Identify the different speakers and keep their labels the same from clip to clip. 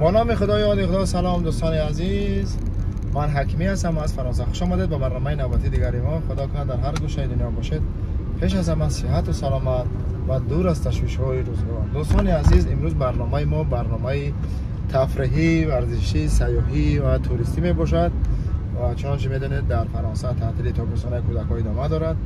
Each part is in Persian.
Speaker 1: با نام خدای یاد خدا. سلام دوستان عزیز، من حکیمی هستم از فرانسه. خوش آمدید به برنامه نوبتی دیگری ما. خدا کنه در هر گوشه دنیا باشید. پیش از همه صحت و سلامت و دور از تشویش‌های روزگار. دوستان عزیز، امروز برنامه ما برنامه تفریحی، ورزشی، سیاحی و توریستی می باشد و چنانچه میدونید در فرانسه تعطیل تابستانه کودکان ادامه دارد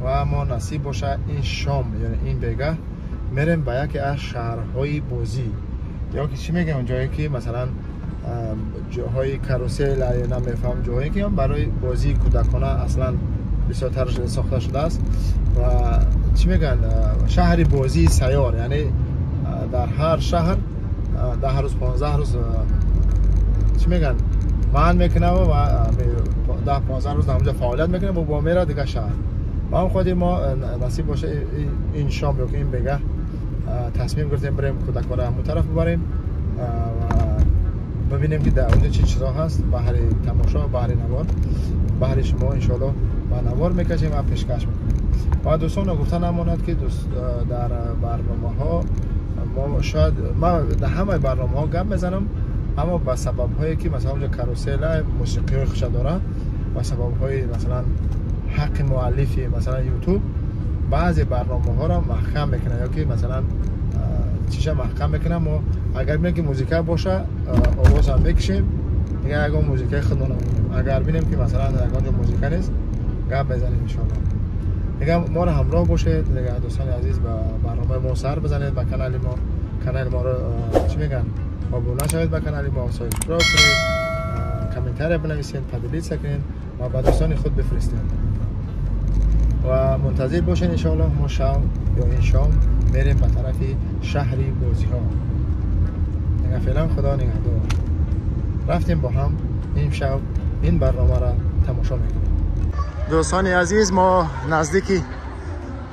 Speaker 1: و ما نصیب باشه این شام یعنی این بیگه میریم به یکی از شهرهای بازی یا که چی میگم جایی که مثلا جاهای کاروسل یا نمیفهم جایی که هم برای بازی کودکانه اصلا بسیار ساخته شده است و چی میگن شهری بازی سیار، یعنی در هر شهر 10 روز 15 روز چی میگن من میکنه و 10 15 روز همونجا فعالیت میکنه و با میره دیگه شهر. و هم خودی ما نصیب باشه این شام یا که این بگه تصمیم گرفتیم بریم کودکان همون طرف ببریم و ببینیم که در اونجا چه چیزا هست. بحر تماشا، بحر نوار، بحر شما انشالله با نوار میکشیم و پیشکش میکنیم. و دوستان گفتن نماند که در برنامه ها ما شاید ما در همه برنامه ها گپ بزنم، اما با سبب هایی که مثلا اونجا کاروسل موسیقی خوش داره و سبب های مثلا حق مؤلفی مثلا یوتیوب بعضی برنامه ها را محکم میکنه یا که مثلا چیزا محکم میکنه. ما اگر ببینیم که موزیک باشه آواز هم بکشیم دیگه، اگر موزیک خود نمونیم، اگر ببینیم که مثلا در اونجا موزیک نیست گپ بزنیم ان شاء الله. دیگه ما را همراه باشید دیگه دوستان عزیز، با برنامه ما سر بزنید، با کانال ما رو چی میگن ابونه شوید، با کانال ما سابسکرایب کنید، کامنتار بنویسید، تبلیغ کنید و با دوستان خود بفرستید و منتظر باشین. ان شاء الله ما شام یا این شام میریم به طرف شهری بازی ها. دیگه فعلا خدا نگهدار. رفتیم با هم این شب این برنامه را تماشا میکنیم. دوستان عزیز، ما نزدیکی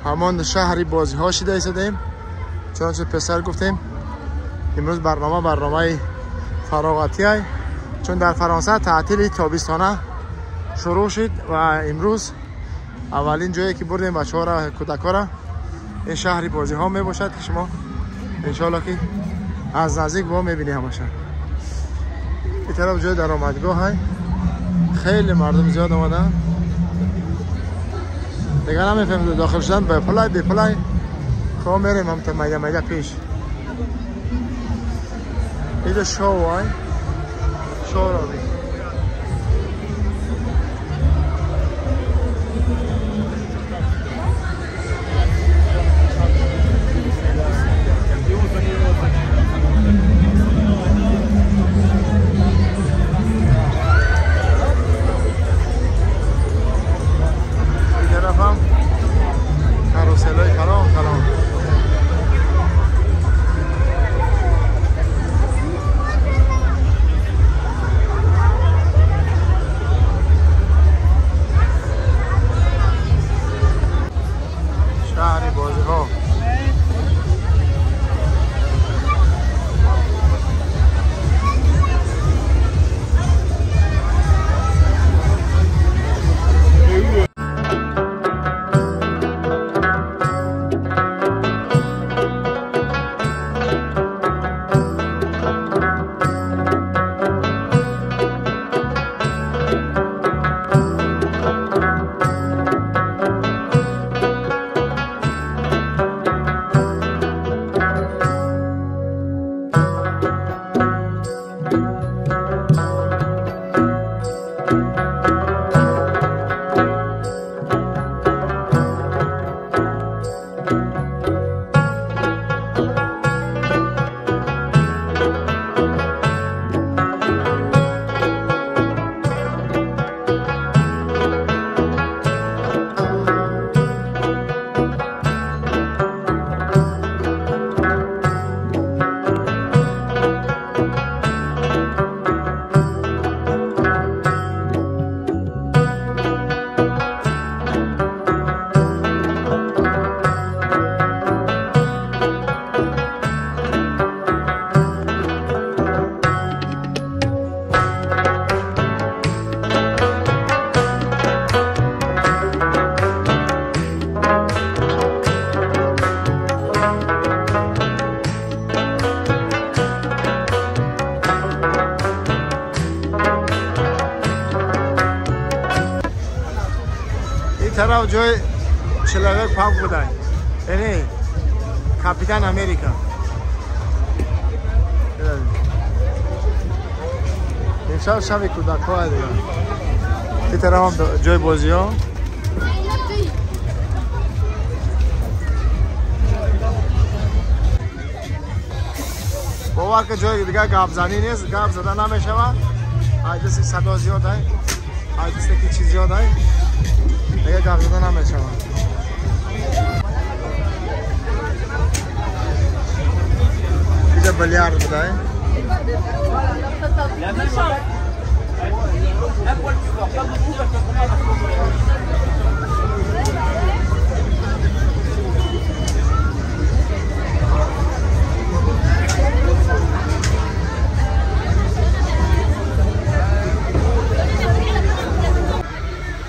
Speaker 1: همان شهری بازی ها شده ایستادیم، چنانچه پسر گفتیم امروز برنامه فراغتی های، چون در فرانسه تعطیل تابستانه شروع شد و امروز اولین جایی که بردیم بچه ها را کودکا را این شهری بازی ها می باشد که شما انشالله که از نزدیک با میبینی همشه. این طرف جای درآمدگاه های خیلی مردم زیاد آمدن دیگه نمیفهمیم داخل شدن به پلای خواه میریم هم تا میده پیش. اینجا شو های شو را بید طرف جای چلاوک پمپ بودن، یعنی کاپیتان امریکا. امشب شب کودک ها دیگه. این طرف هم جای بازی ها. باور که جای دیگه گپ زنی نیست، گپ زدن نمیشه. آیدست صدا زیاد ہے، آیدست کی چیز زیاد ہے، دیگه گپ زدن نمیشه. اینجا بلیارد بوده.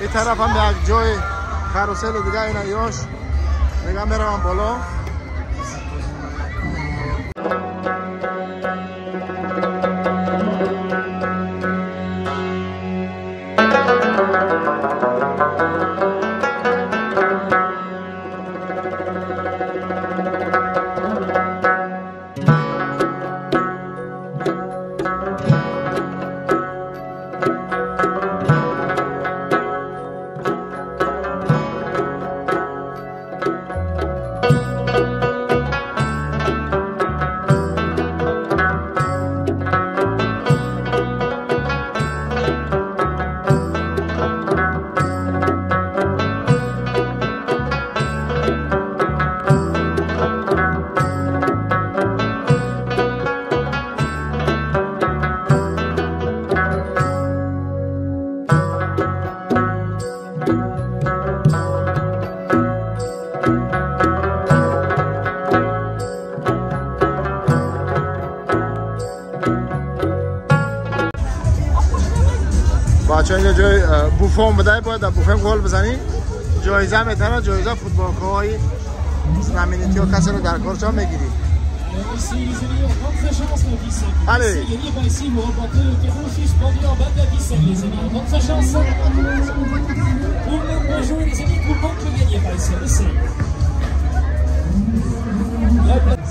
Speaker 1: این طرف هم یک جای کاروسل دیگه اینا یاش دیگه میروم بالا. بچه اینجا جای بوفون بده، باید در بوفون گل بزنی. جایزه میتونه، جایزه فوتبال های زمینیتی ها کسی رو در کارچا میگیری. Allez.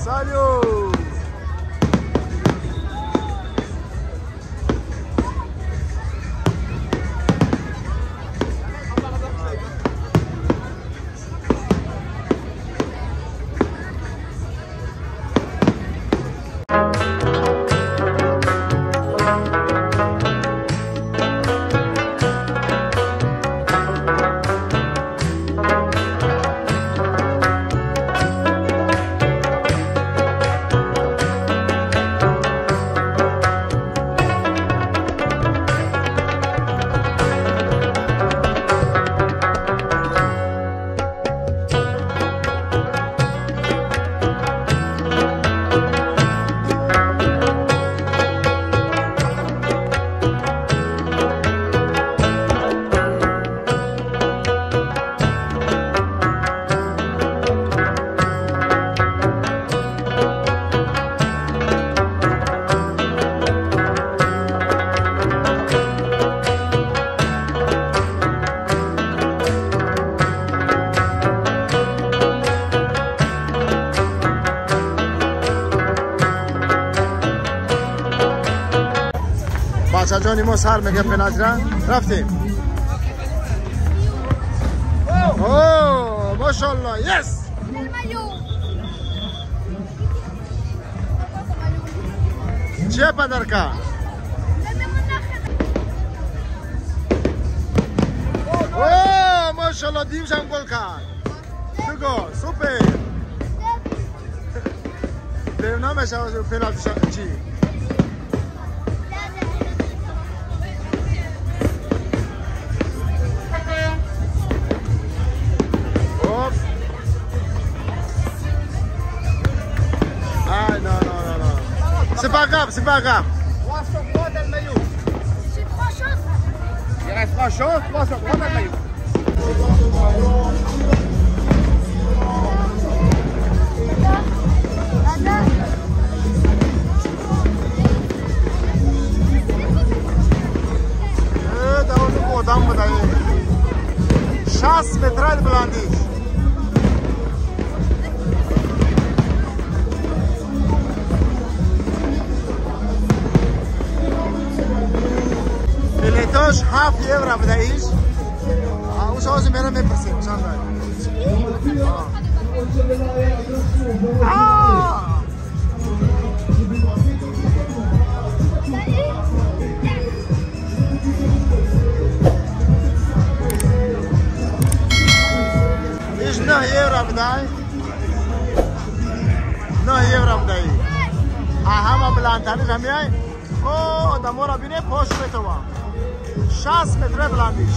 Speaker 1: Salut. بچه جانی ما سر میگه پناجران رفتیم. اوه ماشاءالله یس. چیه پدرکا؟ اوه ماشاءالله دیمش هم گل کرد. بگو سوپر. دیم نمیشه پنالتی چی؟ C'est pas grave. 3 sur 3 dans le maillot. C'est 3 chances. Il reste 3 chances, 3 sur 3 dans le maillot. 60 متر بلندیش. بلیتاش 7 یورو بدهیش. اون سازی میرم میپرسیم چند داری؟ ایش 9 یورو بدهی. 9 یورو بدهی. همه بلندترینش همیه. اوه دمو را بینه پاش میتوان. 60 متر بلندیش.